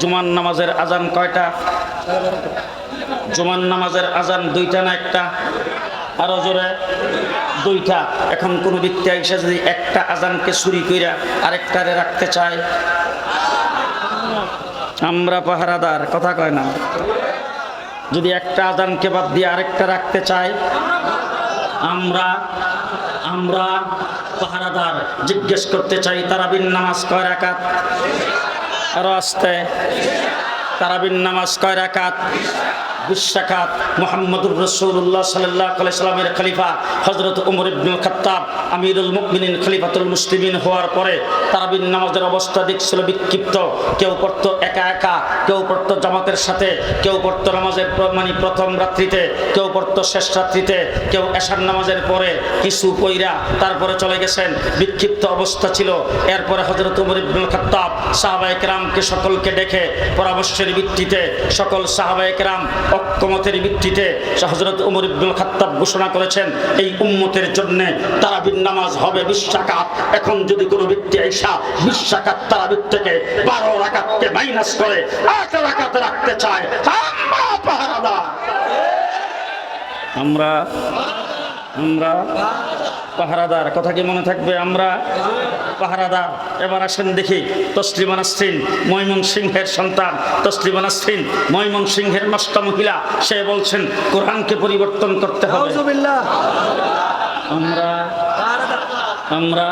জুমার নামাজের আজান কয়টা? জুমার নামাজের আজান দুইটা না একটা? আরো জোরে, দুইটা। এখন কোন ব্যক্তি এসে যদি একটা আজানকে চুরি কইরা আরেকটারে রাখতে চায়, আমরা পাহারাদার, কথা কয় না। যদি একটা আজানকে বাদ দিয়ে আরেকটা রাখতে চায়, আমরা পাহারাদার। জিজ্ঞেস করতে চাই, তারাবির নামাজ কয় রাকাত? আরো আসতে, তারাবির নামাজ কয় রাকাত? 20 রাকাত। মুহাম্মদুর রাসূলুল্লাহ সাল্লাল্লাহু আলাইহি সাল্লামের খলিফা হযরত ওমর ইবনুল খাত্তাব আমিরুল মুমিনিন খলিফাতুল মুসলিমিন হওয়ার পরে তারাবির নামাজের অবস্থা দেখছিল বিক্ষিপ্ত। কেউ পড়তো একা একা, কেউ পড়তো জামাতের সাথে, কেউ পড়তো নামাজের প্রথম রাত্রিতে, কেউ পড়তো শেষ রাত্রিতে, কেউ এশার নামাজের পরে কিছু কইরা তারপরে চলে গেছেন। বিক্ষিপ্ত অবস্থা ছিল। এরপরে হযরত ওমর ইবনুল খাত্তাব সাহাবায়ে কেরামকে সকলকে ডেকে পরামর্শের ভিত্তিতে, সকল সাহাবায়ে কেরাম ঐক্যমতের ভিত্তিতে হযরত ওমর ইবনুল খাত্তাব ঘোষণা করেছেন, এই উম্মতের জন্য তারাবির নামাজ হবে 20 রাকাত। এখন যদি কোনো ব্যক্তি আইসা 20 রাকাত তারাবির থেকে 12 রাকাতকে মাইনাস করে 8 রাকাত রাখতে চায়, আমরা পাহারাদার। আমরা পাহারাদার। কথা কি মনে থাকবে? আমরা পাহারাদার। এবার আসেন দেখি, তসলিমা নাসরিন ময়মনসিংহের সন্তান, তসলিমা নাসরিন ময়মনসিংহের নষ্টা মহিলা, সে বলছেন কোরআনকে পরিবর্তন করতে হবে। আমরা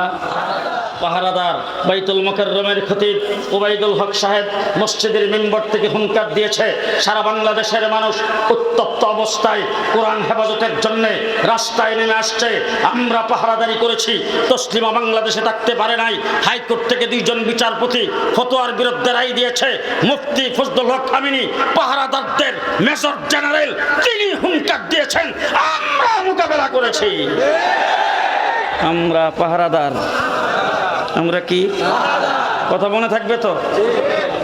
পাহারাদার। বাইতুল মুকাররমের খতিব ওবাইদুল হক সাহেব মসজিদের মেম্বার থেকে হুঙ্কার দিয়েছে, সারা বাংলাদেশের মানুষ উত্তপ্ত অবস্থায় কোরআন হেফাজতের জন্য রাস্তায় নেমে আসছে। আমরা পাহারাদারি করেছি। তসলিমা বাংলাদেশে থাকতে পারে নাই। হাইকোর্ট থেকে 2 জন বিচারপতি ফতোয়ার বিরুদ্ধে রায় দিয়েছে। মুফতি ফজলুল হক আমিনী পাহারাদারদের মেজর জেনারেল, তিনি হুঙ্কার দিয়েছেন। আমরা মোকাবেলা করেছি। আমরা পাহারাদার। আমরা কি? কথা মনে থাকবে তো?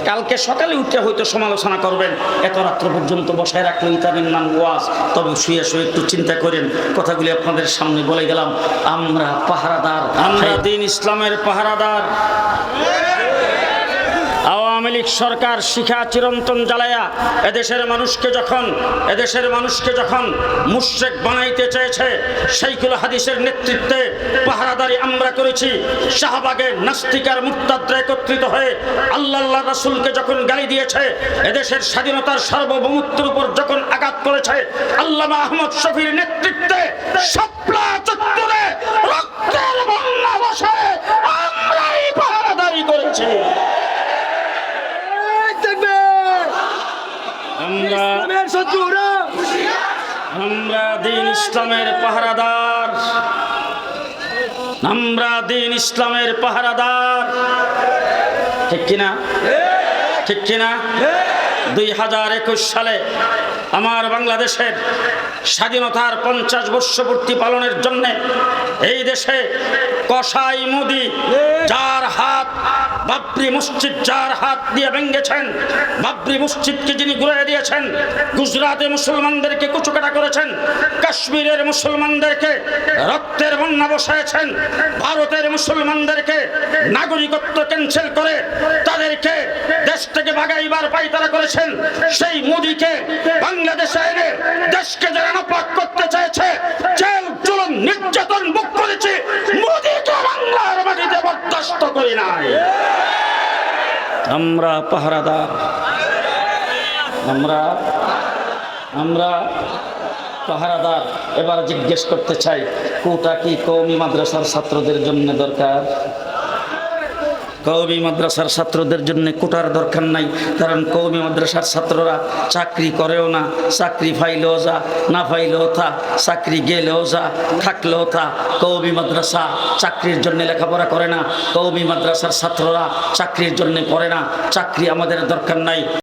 কালকে সকালে উঠে হয়তো সমালোচনা করবেন, এত রাত্র পর্যন্ত বসায় রাখলে ইতাবেন নাম ওয়াজ। তবে শুয়ে শুয়ে একটু চিন্তা করেন, কথাগুলি আপনাদের সামনে বলে গেলাম। আমরা পাহারাদার, আমরা দ্বীন ইসলামের পাহারাদার। আওয়ামী লীগ সরকার শিখা চিরন্তন জ্বালায়া এদেশের মানুষকে যখন মুশরিক বানাইতে চেয়েছে, শাইখুল হাদিসের নেতৃত্বে পাহারাদারি আমরা করেছি। শাহবাগে নাস্তিকার মুরতাদরা একত্রিত হয়ে আল্লাহ রাসূলকে যখন গালি দিয়েছে, এদেশের স্বাধীনতার সার্বভৌমত্বের উপর যখন আঘাত করেছে, আল্লামা আহমদ শফীর নেতৃত্বে শাপলা চত্বরে রক্তের বন্যা বসে আমরাই পাহারাদারি করেছি। আমরা দ্বীন ইসলামের পাহারাদার। আমরা দ্বীন ইসলামের পাহারাদার। ঠিক কিনা? ঠিক কিনা? 2021 সালে আমার বাংলাদেশের স্বাধীনতার 50 বর্ষপূর্তি পালনের জন্য এই দেশে কসাই মোদি যার হাত, বাবরি মসজিদ যার হাত দিয়ে ভেঙেছেন, বাবরি মসজিদকে যিনি ঘুরিয়ে দিয়েছেন, গুজরাটে মুসলমানদেরকে কুচকাটা করেছেন, কাশ্মীরের মুসলমানদেরকে রক্তের বন্যা বসাইছেন, ভারতের মুসলমানদেরকে নাগরিকত্ব ক্যান্সেল করে তাদেরকে দেশ থেকে ভাগাইবার পায়তারা করেছেন। সেই মোদিকে বাংলাদেশে এনে দেশকে যারা নাপাক করতে চেয়েছে, জেল জুলুম নির্যাতন ভোগ করেছে, মোদিকে বাংলার মাটিতে বরদাস্ত করি নাই। আমরা পাহারাদার। আমরা পাহারাদার। এবার জিজ্ঞেস করতে চাই, কোটা কি কওমি মাদ্রাসার ছাত্রদের জন্য দরকার? কওমি মাদ্রাসার ছাত্রদের জন্য কোটার দরকার নাই, কারণ কওমি মাদ্রাসার ছাত্ররা চাকরি করেও না, চাকরি পাইলেও যা, না পাইলেও থা, চাকরি গেলেও যা, থাকলেও থা। কওমি মাদ্রাসা চাকরির জন্য লেখাপড়া করে না, কওমি মাদ্রাসার ছাত্ররা চাকরির জন্য পড়ে না। চাকরি আমাদের দরকার নাই।